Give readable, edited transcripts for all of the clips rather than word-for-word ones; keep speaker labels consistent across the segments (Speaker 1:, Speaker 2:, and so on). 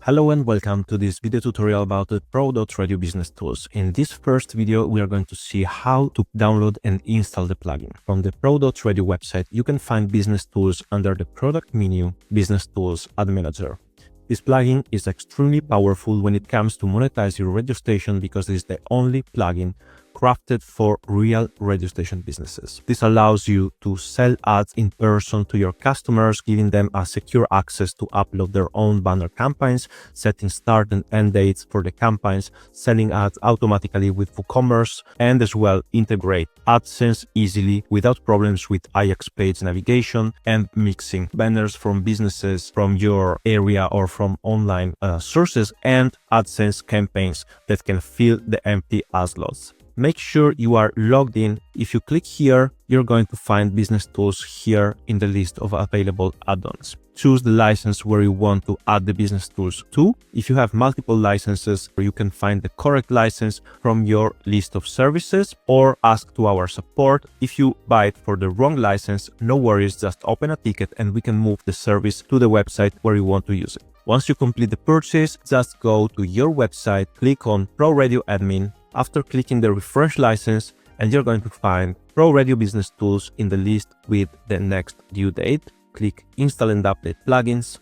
Speaker 1: Hello and welcome to this video tutorial about the Pro.radio business tools. In this first video, we are going to see how to download and install the plugin. From the Pro.radio website, you can find business tools under the product menu, business tools, ad manager. This plugin is extremely powerful when it comes to monetize your radio station because it is the only plugin crafted for real radio station businesses. This allows you to sell ads in person to your customers, giving them a secure access to upload their own banner campaigns, setting start and end dates for the campaigns, selling ads automatically with WooCommerce, and as well integrate AdSense easily without problems with Ajax page navigation and mixing banners from businesses from your area or from online sources and AdSense campaigns that can fill the empty ad slots. Make sure you are logged in. If you click here, you're going to find business tools here in the list of available add-ons. Choose the license where you want to add the business tools to. If you have multiple licenses, you can find the correct license from your list of services or ask to our support. If you buy it for the wrong license, no worries, just open a ticket and we can move the service to the website where you want to use it. Once you complete the purchase, just go to your website, click on Pro Radio Admin. After clicking the refresh license, and you're going to find Pro Radio Business Tools in the list with the next due date. Click Install and Update Plugins,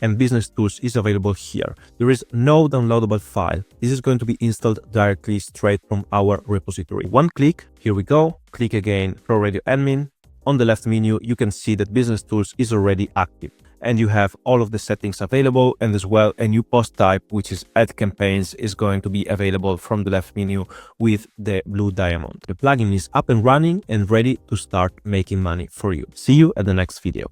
Speaker 1: and Business Tools is available here. There is no downloadable file. This is going to be installed directly straight from our repository. One click, here we go. Click again Pro Radio Admin. On the left menu, you can see that Business Tools is already active. And you have all of the settings available, and as well a new post type, which is ad campaigns, is going to be available from the left menu with the blue diamond. The plugin is up and running and ready to start making money for you. See you at the next video.